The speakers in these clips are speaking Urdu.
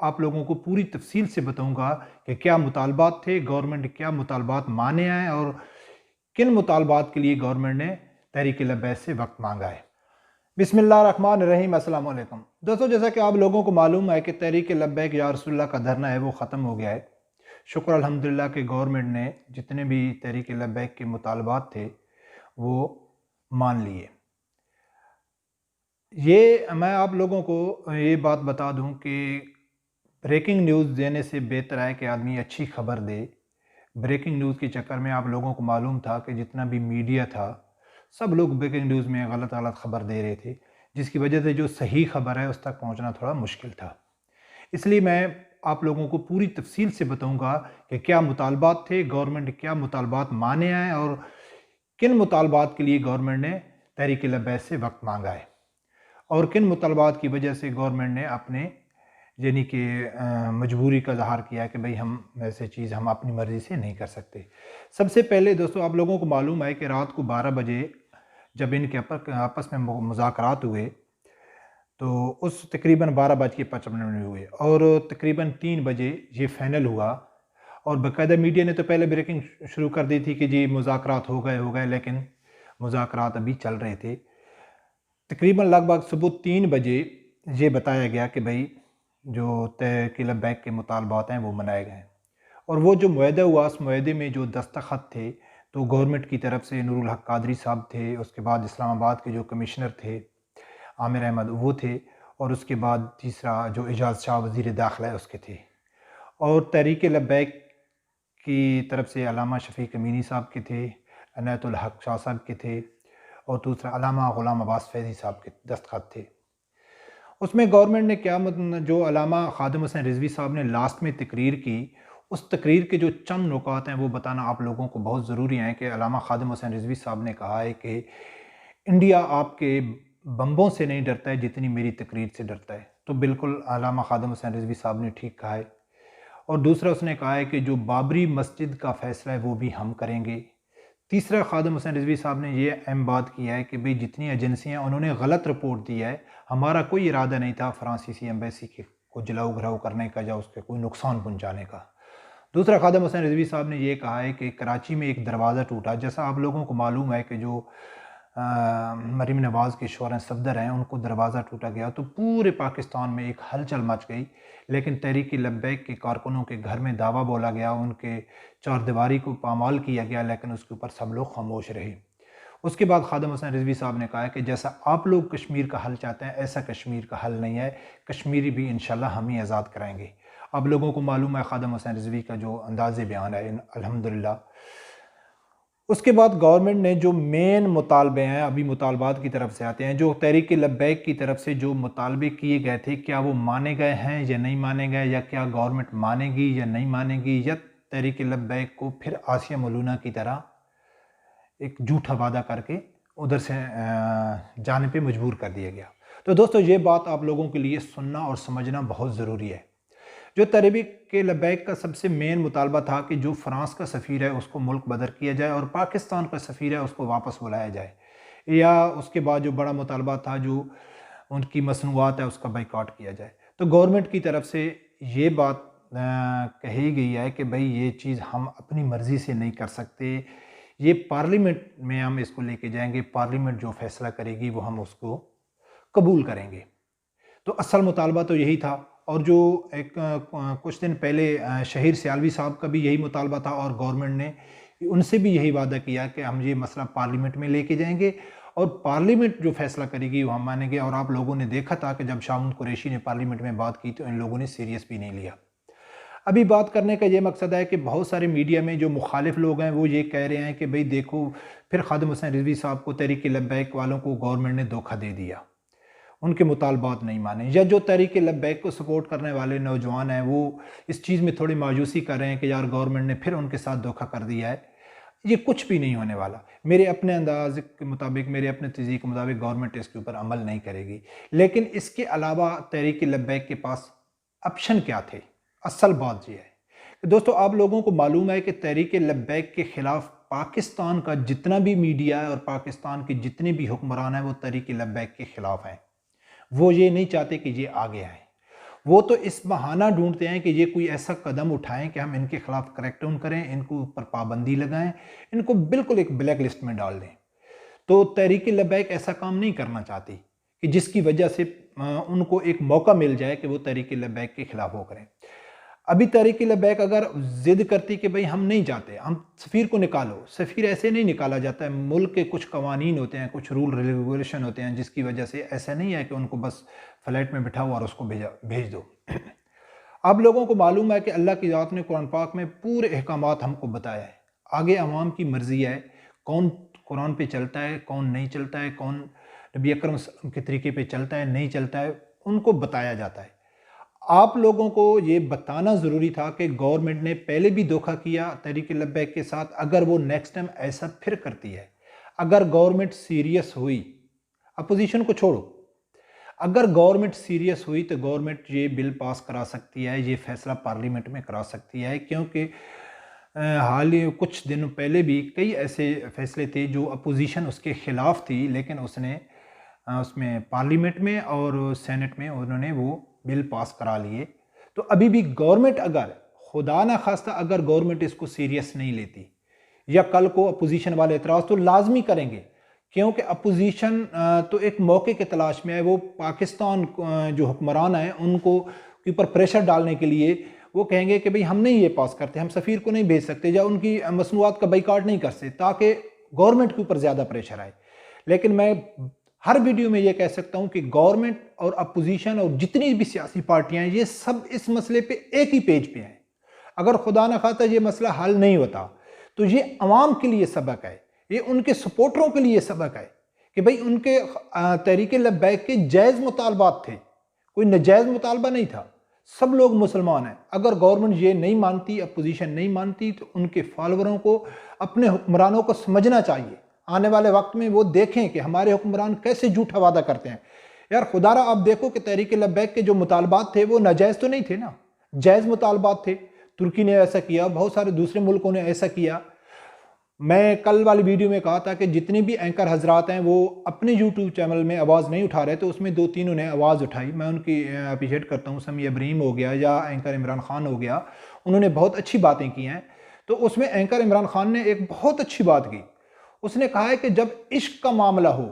آپ لوگوں کو پوری تفصیل سے بتاؤں گا کہ کیا مطالبات تھے، گورنمنٹ کیا مطالبات مانے ہیں اور کن مطالبات کے لیے گورنمنٹ نے تحریک لبیک سے وقت مانگا ہے۔ بسم اللہ الرحمن الرحیم، السلام علیکم دوستو۔ جیسا کہ آپ لوگوں کو معلوم ہے کہ تحریک لبیک یا رسول اللہ کا دھرنا ہے وہ ختم ہو گیا ہے۔ شکر الحمدللہ کہ گورنمنٹ نے جتنے بھی تحریک لبیک کے مطالبات تھے وہ مان لیے۔ یہ میں آپ لوگوں کو یہ بات بتا دوں کہ بریکنگ نیوز دینے سے بہتر ہے کہ آدمی اچھی خبر دے۔ بریکنگ نیوز کے چکر میں آپ لوگوں کو معلوم تھا کہ جتنا بھی میڈیا تھا سب لوگ بریکنگ نیوز میں غلط خبر دے رہے تھے، جس کی وجہ سے جو صحیح خبر ہے اس تک پہنچنا تھوڑا مشکل تھا۔ اس لیے میں آپ لوگوں کو پوری تفصیل سے بتاؤں گا کہ کیا مطالبات تھے، گورنمنٹ کیا مطالبات مانے ہیں اور کن مطالبات کے لیے گورنمنٹ نے تحریک لبیک سے وقت مانگا ہے اور کن مطالبات کی وجہ سے گورنمنٹ نے اپنے یعنی کہ مجبوری کا اظہار کیا کہ بھئی ہم ایسے چیز ہم اپنی مرضی سے نہیں کر سکتے۔ سب سے پہلے دوستو آپ لوگوں کو معلوم ہے کہ رات کو 12 بجے جب ان کے آپس میں مذاکرات ہوئے تو اس تقریباً 12:55 ہوئے اور تقریباً 3 بجے یہ فائنل ہوا، اور باقاعدہ میڈیا نے تو پہلے بریکنگ شروع کر دی تھی کہ جی مذاکرات ہو گئے، لیکن مذاکرات ابھی چل رہے تھے۔ تقریباً لگ بھگ صبح 3 بجے یہ بتایا گیا کہ بھئی جو تحریک لبیک کے مطالبات ہیں وہ منائے گئے، اور وہ جو معاہدہ ہوا اس معاہدے میں جو دستخط تھے تو گورنمنٹ کی طرف سے نور الحق قادری صاحب تھے، اس کے بعد اسلام آباد کے جو کمشنر تھے عامر احمد وہ تھے، اور اس کے بعد تیسرا جو اعجاز شاہ وزیر داخلہ ہے اس کے تھے، اور تحریک لبیک کی طرف سے علامہ شفیق امینی صاحب کے تھے، عنایت الحق شاہ صاحب کے تھے، اور دوسرا علامہ غلام عباس فیضی صاحب کے دستخط تھے۔ اس میں گورنمنٹ نے کیا جو علامہ خادم حسین رضوی صاحب نے لاسٹ میں تقریر کی، اس تقریر کے جو چند نکات ہیں وہ بتانا آپ لوگوں کو بہت ضروری ہیں کہ علامہ خادم حسین رضوی صاحب نے کہا ہے کہ انڈیا آپ کے بمبوں سے نہیں ڈرتا ہے جتنی میری تقریر سے ڈرتا ہے۔ تو بالکل علامہ خادم حسین رضوی صاحب نے ٹھیک کہا ہے۔ اور دوسرا اس نے کہا ہے کہ جو بابری مسجد کا فیصلہ ہے وہ بھی ہم کریں گے۔ تیسرا خادم حسین رضوی صاحب نے یہ اہم بات کی ہے کہ بھئی جتنی ایجنسیاں انہوں نے غلط رپورٹ دی ہے، ہمارا کوئی ارادہ نہیں تھا فرانسیسی ایمبیسی کو جلاؤ گھراؤ کرنے کا یا اس کے کوئی نقصان پہنچانے کا۔ دوسرا خادم حسین رضوی صاحب نے یہ کہا ہے کہ کراچی میں ایک دروازہ ٹوٹا، جیسا آپ لوگوں کو معلوم ہے کہ جو مریم نواز کے شوہر صفدر ہیں ان کو دروازہ ٹوٹا گیا تو پورے پاکستان میں ایک ہلچل مچ گئی، لیکن تحریک لبیک کے کارکنوں کے گھر میں دعویٰ بولا گیا، ان کے چار دیواری کو پامال کیا گیا، لیکن اس کے اوپر سب لوگ خاموش رہے۔ اس کے بعد خادم حسین رضوی صاحب نے کہا ہے کہ جیسا آپ لوگ کشمیر کا حل چاہتے ہیں ایسا کشمیر کا حل نہیں ہے، کشمیری بھی انشاءاللہ ہم ہی آزاد کرائیں گے۔ آپ لوگوں کو معلوم ہے خادم حسین رضوی کا جو انداز بیان ہے الحمدللہ۔ اس کے بعد گورنمنٹ نے جو مین مطالبے ہیں، ابھی مطالبات کی طرف سے آتے ہیں، جو تحریک لبیک کی طرف سے جو مطالبے کیے گئے تھے کیا وہ مانے گئے ہیں یا نہیں مانے گئے، یا کیا گورنمنٹ مانے گی یا نہیں مانے گی، یا تحریک لبیک کو پھر آسیہ مولونہ کی طرح ایک جھوٹا وعدہ کر کے ادھر سے جانے پہ مجبور کر دیا گیا۔ تو دوستو یہ بات آپ لوگوں کے لیے سننا اور سمجھنا بہت ضروری ہے۔ جو تحریک لبیک کا سب سے مین مطالبہ تھا کہ جو فرانس کا سفیر ہے اس کو ملک بدر کیا جائے اور پاکستان کا سفیر ہے اس کو واپس بلایا جائے، یا اس کے بعد جو بڑا مطالبہ تھا جو ان کی مصنوعات ہے اس کا بائیکاٹ کیا جائے۔ تو گورنمنٹ کی طرف سے یہ بات کہی گئی ہے کہ بھئی یہ چیز ہم اپنی مرضی سے نہیں کر سکتے، یہ پارلیمنٹ میں ہم اس کو لے کے جائیں گے، پارلیمنٹ جو فیصلہ کرے گی وہ ہم اس کو قبول کریں گے۔ تو اصل مطالبہ تو یہی تھا، اور جو کچھ دن پہلے شہیر سیالوی صاحب کا بھی یہی مطالبہ تھا، اور گورنمنٹ نے ان سے بھی یہی وعدہ کیا کہ ہم یہ مسئلہ پارلیمنٹ میں لے کے جائیں گے اور پارلیمنٹ جو فیصلہ کرے گی وہ ہم مانیں گے۔ اور آپ لوگوں نے دیکھا تھا کہ جب شاہ قریشی نے پارلیمنٹ میں بات کی تو ان لوگوں نے سیریس بھی نہیں لیا۔ ابھی بات کرنے کا یہ مقصد ہے کہ بہت سارے میڈیا میں جو مخالف لوگ ہیں وہ یہ کہہ رہے ہیں کہ بھئی دیکھو پھر خادم حسین رضوی صاحب کو تحریک لبیک والوں کو گورنمنٹ نے دھوکہ دے دیا، ان کے مطالبات نہیں مانے، یا جو تحریک لبیک کو سپورٹ کرنے والے نوجوان ہیں وہ اس چیز میں تھوڑی مایوسی کر رہے ہیں کہ یار گورنمنٹ نے پھر ان کے ساتھ دھوکہ کر دیا ہے۔ یہ کچھ بھی نہیں ہونے والا۔ میرے اپنے انداز کے مطابق، میرے اپنے تجزیے کے مطابق گورنمنٹ اس کے اوپر عمل نہیں کرے گی، لیکن اس کے علاوہ تحریک لبیک کے پاس آپشن کیا تھے؟ اصل بات یہ ہے کہ دوستو آپ لوگوں کو معلوم ہے کہ تحریک لبیک کے خلاف پاکستان کا جتنا بھی میڈیا ہے اور پاکستان کے جتنے بھی حکمران ہیں وہ تحریک لبیک کے خلاف ہیں۔ وہ یہ نہیں چاہتے کہ یہ آگے آئیں، وہ تو اس بہانہ ڈھونڈتے ہیں کہ یہ کوئی ایسا قدم اٹھائیں کہ ہم ان کے خلاف کریک ڈاؤن کریں، ان کو اوپر پابندی لگائیں، ان کو بالکل ایک بلیک لسٹ میں ڈال دیں۔ تو تحریک لبیک ایسا کام نہیں کرنا چاہتی کہ جس کی وجہ سے ان کو ایک موقع مل جائے کہ وہ تحریک لبیک کے خلاف ہو کریں۔ ابھی تحریک لبیک اگر ضد کرتی کہ بھئی ہم نہیں چاہتے، ہم سفیر کو نکالو، سفیر ایسے نہیں نکالا جاتا ہے۔ ملک کے کچھ قوانین ہوتے ہیں، کچھ رول ریگولیشن ہوتے ہیں، جس کی وجہ سے ایسا نہیں ہے کہ ان کو بس فلائٹ میں بٹھاؤ اور اس کو بھیج دو۔ آپ لوگوں کو معلوم ہے کہ اللہ کی ذات نے قرآن پاک میں پورے احکامات ہم کو بتایا ہے۔ آگے عوام کی مرضی ہے، کون قرآن پہ چلتا ہے، کون نہیں چلتا ہے، کون نبی اکرم صلی اللہ علیہ وسلم کے طریقے پہ چلتا ہے، نہیں چلتا ہے، ان کو بتایا جاتا ہے۔ آپ لوگوں کو یہ بتانا ضروری تھا کہ گورنمنٹ نے پہلے بھی دھوکہ کیا تحریک لبیک کے ساتھ، اگر وہ نیکسٹ ٹائم ایسا پھر کرتی ہے، اگر گورنمنٹ سیریس ہوئی، اپوزیشن کو چھوڑو، اگر گورنمنٹ سیریس ہوئی تو گورنمنٹ یہ بل پاس کرا سکتی ہے، یہ فیصلہ پارلیمنٹ میں کرا سکتی ہے، کیونکہ حال ہی کچھ دن پہلے بھی کئی ایسے فیصلے تھے جو اپوزیشن اس کے خلاف تھی، لیکن اس میں پارلیمنٹ میں اور سینٹ میں انہوں نے وہ بل پاس کرا لیے۔ تو ابھی بھی گورنمنٹ اگر خدا نہ خواستہ اگر گورنمنٹ اس کو سیریس نہیں لیتی، یا کل کو اپوزیشن والے اعتراض تو لازمی کریں گے، کیونکہ اپوزیشن تو ایک موقع کے تلاش میں ہے، وہ پاکستان جو حکمران ہیں ان کو اوپر پریشر ڈالنے کے لیے وہ کہیں گے کہ بھئی ہم نہیں یہ پاس کرتے، ہم سفیر کو نہیں بھیج سکتے، یا ان کی مصنوعات کا بائیکاٹ نہیں کر سکتے، تاکہ گورنمنٹ کے اوپر زیادہ پریشر آئے۔ لیکن میں ہر ویڈیو میں یہ کہہ سکتا ہوں کہ گورنمنٹ اور اپوزیشن اور جتنی بھی سیاسی پارٹیاں ہیں، یہ سب اس مسئلے پہ ایک ہی پیج پہ ہیں۔ اگر خدا نہ خواستہ یہ مسئلہ حل نہیں ہوتا تو یہ عوام کے لیے سبق ہے، یہ ان کے سپورٹروں کے لیے سبق ہے کہ بھئی ان کے تحریک لبیک کے جائز مطالبات تھے، کوئی ناجائز مطالبہ نہیں تھا، سب لوگ مسلمان ہیں۔ اگر گورنمنٹ یہ نہیں مانتی، اپوزیشن نہیں مانتی، تو ان کے فالوروں کو، اپنے حکمرانوں کو سمجھنا چاہیے، آنے والے وقت میں وہ دیکھیں کہ ہمارے حکمران کیسے جھوٹا وعدہ کرتے ہیں۔ یار خدا را آپ دیکھو کہ تحریک لبیک کے جو مطالبات تھے وہ ناجائز تو نہیں تھے نا، جائز مطالبات تھے۔ ترکی نے ایسا کیا، بہت سارے دوسرے ملکوں نے ایسا کیا۔ میں کل والی ویڈیو میں کہا تھا کہ جتنے بھی اینکر حضرات ہیں وہ اپنے یوٹیوب چینل میں آواز نہیں اٹھا رہے، تو اس میں 2-3 نے آواز اٹھائی، میں ان کی اپریشیٹ کرتا ہوں۔ سمیع ابراہیم ہو گیا یا اینکر عمران خان ہو گیا، انہوں نے بہت اچھی باتیں کی ہیں۔ تو اس میں اینکر عمران خان نے ایک بہت اچھی بات کی، اس نے کہا ہے کہ جب عشق کا معاملہ ہو،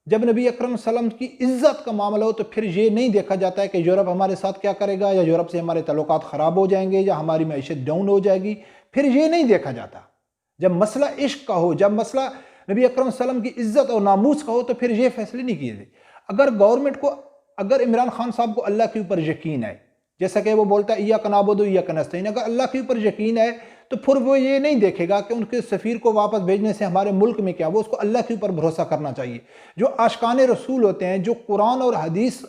جب نبی اکرم صلی اللہ علیہ وسلم کی عزت کا معاملہ ہو، تو پھر یہ نہیں دیکھا جاتا ہے کہ یورپ ہمارے ساتھ کیا کرے گا، یا یورپ سے ہمارے تعلقات خراب ہو جائیں گے، یا ہماری معیشت ڈاؤن ہو جائے گی، پھر یہ نہیں دیکھا جاتا۔ جب مسئلہ عشق کا ہو، جب مسئلہ نبی اکرم صلی اللہ علیہ وسلم کی عزت اور ناموس کا ہو، تو پھر یہ فیصلے نہیں کیے جاتے۔ اگر گورنمنٹ کو، اگر عمران خان صاحب کو اللہ کے اوپر یقین ہے، جیسا کہ وہ بولتا ہے ایاک نعبد و ایاک نستعین، اگر اللہ کے اوپر یقین ہے تو پھر وہ یہ نہیں دیکھے گا کہ ان کے سفیر کو واپس بھیجنے سے ہمارے ملک میں کیا، وہ اس کو اللہ کے اوپر بھروسہ کرنا چاہیے۔ جو عاشقان رسول ہوتے ہیں، جو قرآن اور حدیث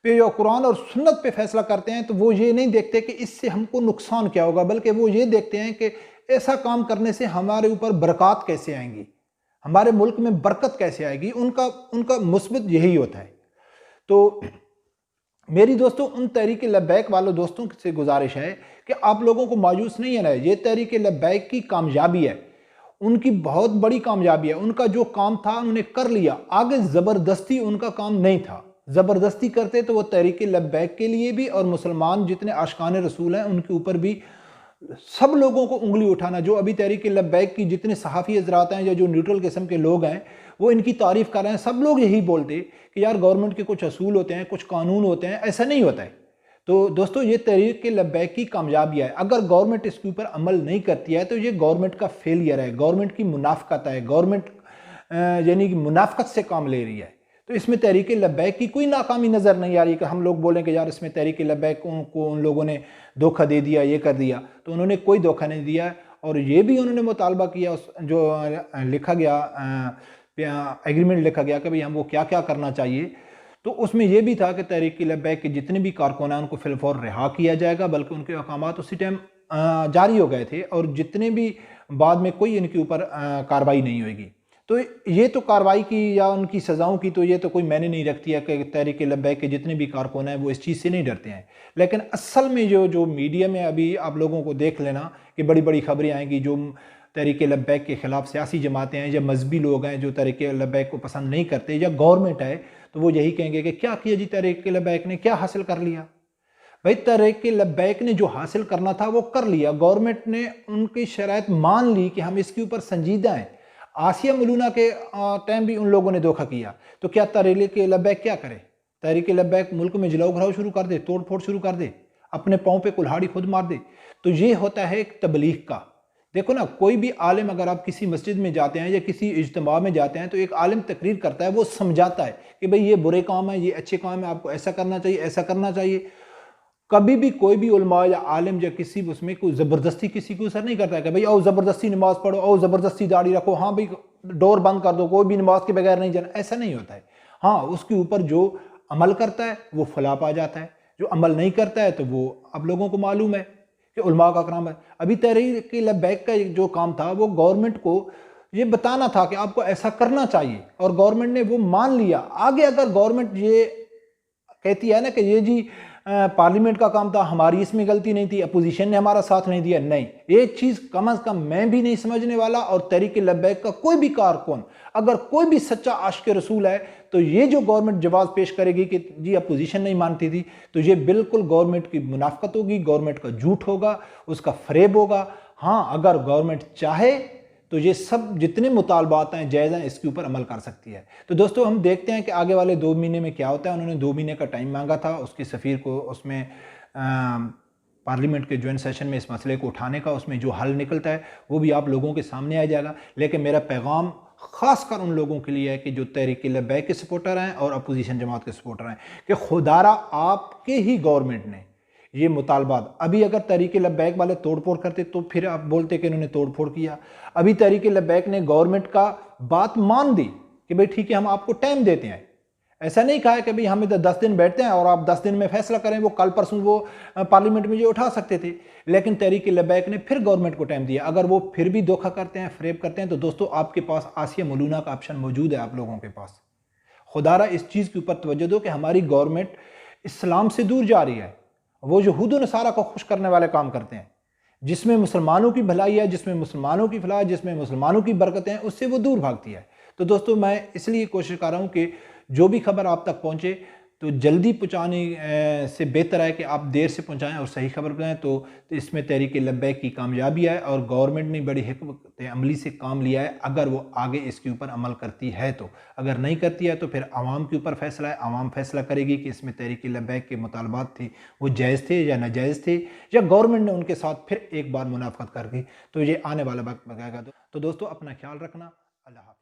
پہ یا قرآن اور سنت پہ فیصلہ کرتے ہیں، تو وہ یہ نہیں دیکھتے کہ اس سے ہم کو نقصان کیا ہوگا، بلکہ وہ یہ دیکھتے ہیں کہ ایسا کام کرنے سے ہمارے اوپر برکات کیسے آئیں گی، ہمارے ملک میں برکت کیسے آئے گی۔ ان کا مثبت یہی ہوتا ہے۔ تو میری دوستوں، ان تحریک لبیک والوں دوستوں سے گزارش ہے کہ آپ لوگوں کو مایوس نہیں ہونا ہے۔ یہ تحریک لبیک کی کامیابی ہے، ان کی بہت بڑی کامیابی ہے۔ ان کا جو کام تھا انہوں نے کر لیا، آگے زبردستی ان کا کام نہیں تھا۔ زبردستی کرتے تو وہ تحریک لبیک کے لیے بھی اور مسلمان جتنے عاشقان رسول ہیں ان کے اوپر بھی سب لوگوں کو انگلی اٹھانا۔ جو ابھی تحریک لبیک کی جتنے صحافی حضرات ہیں یا جو نیوٹرل قسم کے لوگ ہیں وہ ان کی تعریف کر رہے ہیں، سب لوگ یہی بولتے کہ یار گورنمنٹ کے کچھ اصول ہوتے ہیں، کچھ قانون ہوتے ہیں، ایسا نہیں ہوتا ہے۔ تو دوستو، یہ تحریک لبیک کی کامیابی ہے۔ اگر گورنمنٹ اس کے اوپر عمل نہیں کرتی ہے تو یہ گورنمنٹ کا فیلئر ہے، گورنمنٹ کی منافقت ہے، گورنمنٹ یعنی کہ منافقت سے کام لے رہی ہے۔ تو اس میں تحریک لبیک کی کوئی ناکامی نظر نہیں آ رہی کہ ہم لوگ بولیں کہ یار اس میں تحریک لبیک کو ان لوگوں نے دھوکہ دے دیا، یہ کر دیا۔ تو انہوں نے کوئی دھوکہ نہیں دیا، اور یہ بھی انہوں نے مطالبہ کیا، جو لکھا گیا ایگریمنٹ لکھا گیا کہ بھئی ہم وہ کیا کیا کرنا چاہیے، تو اس میں یہ بھی تھا کہ تحریک لبیک کے جتنے بھی کارکن ہیں ان کو فی الفور رہا کیا جائے گا، بلکہ ان کے احکامات اسی ٹائم جاری ہو گئے تھے، اور جتنے بھی بعد میں کوئی ان کے اوپر کارروائی نہیں ہوئے گی۔ تو یہ تو کارروائی کی یا ان کی سزاؤں کی تو یہ تو کوئی معنی نہیں رکھتی ہے کہ تحریک لبیک کے جتنے بھی کارکن ہیں وہ اس چیز سے نہیں ڈرتے ہیں۔ لیکن اصل میں جو میڈیا میں ابھی آپ لوگوں کو دیکھ لینا کہ بڑی بڑی خبریں آئیں گی، جو تحریک لبیک کے خلاف سیاسی جماعتیں ہیں یا مذہبی لوگ ہیں جو تحریک لبیک کو پسند نہیں کرتے، یا گورنمنٹ ہے، تو وہ یہی کہیں گے کہ کیا کیا جی تحریک لبیک نے، کیا حاصل کر لیا۔ بھائی تحریک لبیک نے جو حاصل کرنا تھا وہ کر لیا، گورنمنٹ نے ان کی شرائط مان لی کہ ہم اس کے اوپر سنجیدہ ہیں۔ آسیہ ملونہ کے ٹائم بھی ان لوگوں نے دھوکہ کیا، تو کیا تحریک لبیک کیا کرے؟ تحریک لبیک ملک میں جلاؤ گھراؤ شروع کر دے، توڑ پھوڑ شروع کر دے، اپنے پاؤں پہ کلہاڑی خود مار دے؟ تو یہ ہوتا ہے ایک تبلیغ کا۔ دیکھو نا، کوئی بھی عالم اگر آپ کسی مسجد میں جاتے ہیں یا کسی اجتماع میں جاتے ہیں تو ایک عالم تقریر کرتا ہے، وہ سمجھاتا ہے کہ بھئی یہ برے کام ہے، یہ اچھے کام ہے، آپ کو ایسا کرنا چاہیے، ایسا کرنا چاہیے۔ کبھی بھی کوئی بھی علماء یا عالم یا کسی اس میں کوئی زبردستی کسی کو اثر نہیں کرتا ہے کہ بھئی او زبردستی نماز پڑھو، او زبردستی داڑھی رکھو، ہاں بھئی ڈور بند کر دو، کوئی بھی نماز کے بغیر نہیں جانا، ایسا نہیں ہوتا ہے۔ ہاں، اس کے اوپر جو عمل کرتا ہے وہ فلاح پا جاتا ہے، جو عمل نہیں کرتا ہے تو وہ اب لوگوں کو معلوم ہے کہ علماء کا کرام ہے۔ ابھی تحریک لبیک کا جو کام تھا وہ گورنمنٹ کو یہ بتانا تھا کہ آپ کو ایسا کرنا چاہیے، اور گورنمنٹ نے وہ مان لیا۔ آگے اگر گورنمنٹ یہ کہتی ہے نا کہ یہ جی پارلیمنٹ کا کام تھا، ہماری اس میں غلطی نہیں تھی، اپوزیشن نے ہمارا ساتھ نہیں دیا، نہیں، یہ چیز کم از کم میں بھی نہیں سمجھنے والا، اور تحریک لبیک کا کوئی بھی کارکن اگر کوئی بھی سچا عاشق رسول ہے تو یہ جو گورنمنٹ جواز پیش کرے گی کہ جی اپوزیشن نہیں مانتی تھی، تو یہ بالکل گورنمنٹ کی منافقت ہوگی، گورنمنٹ کا جھوٹ ہوگا، اس کا فریب ہوگا۔ ہاں، اگر گورنمنٹ چاہے تو یہ سب جتنے مطالبات ہیں جائز ہیں، اس کے اوپر عمل کر سکتی ہے۔ تو دوستو، ہم دیکھتے ہیں کہ آگے والے 2 مہینے میں کیا ہوتا ہے۔ انہوں نے 2 مہینے کا ٹائم مانگا تھا اس کے سفیر کو، اس میں پارلیمنٹ کے جوائنٹ سیشن میں اس مسئلے کو اٹھانے کا، اس میں جو حل نکلتا ہے وہ بھی آپ لوگوں کے سامنے آ جائے گا۔ لیکن میرا پیغام خاص کر ان لوگوں کے لیے ہے کہ جو تحریک لبیک کے سپورٹر ہیں اور اپوزیشن جماعت کے سپورٹر ہیں، کہ خدارہ آپ کے ہی گورنمنٹ نے یہ مطالبات، ابھی اگر تحریک لبیک والے توڑ پھوڑ کرتے تو پھر آپ بولتے کہ انہوں نے توڑ پھوڑ کیا۔ ابھی تحریک لبیک نے گورنمنٹ کا بات مان دی کہ بھئی ٹھیک ہے، ہم آپ کو ٹائم دیتے ہیں۔ ایسا نہیں کہا ہے کہ بھئی ہم ادھر 10 دن بیٹھتے ہیں اور آپ 10 دن میں فیصلہ کریں، وہ کل پرسوں وہ پارلیمنٹ میں یہ اٹھا سکتے تھے، لیکن تحریک لبیک نے پھر گورنمنٹ کو ٹائم دیا۔ اگر وہ پھر بھی دھوکہ کرتے ہیں، فریب کرتے ہیں، تو دوستو آپ کے پاس آسیہ ملونہ کا آپشن موجود ہے، آپ لوگوں کے پاس۔ خدارہ اس چیز کے اوپر توجہ دو کہ ہماری گورنمنٹ اسلام سے دور جا رہی ہے، وہ یہود و نصارہ کو خوش کرنے والے کام کرتے ہیں، جس میں مسلمانوں کی بھلائی ہے، جس میں مسلمانوں کی فلاح، جس میں مسلمانوں کی برکتیں ہیں، اس سے وہ دور بھاگتی ہے۔ تو دوستو، میں اس لیے کوشش کر رہا ہوں کہ جو بھی خبر آپ تک پہنچے تو جلدی پہنچانے سے بہتر ہے کہ آپ دیر سے پہنچائیں اور صحیح خبر پہنچائیں۔ تو اس میں تحریک لبیک کی کامیابی ہے، اور گورنمنٹ نے بڑی حکمت عملی سے کام لیا ہے، اگر وہ آگے اس کے اوپر عمل کرتی ہے تو۔ اگر نہیں کرتی ہے تو پھر عوام کے اوپر فیصلہ ہے، عوام فیصلہ کرے گی کہ اس میں تحریک لبیک کے مطالبات تھے وہ جائز تھے یا ناجائز تھے، یا گورنمنٹ نے ان کے ساتھ پھر ایک بار منافقت کر دی۔ تو یہ آنے والا وقت بتائے گا۔ تو دوستو، اپنا خیال رکھنا۔ اللہ حافظ۔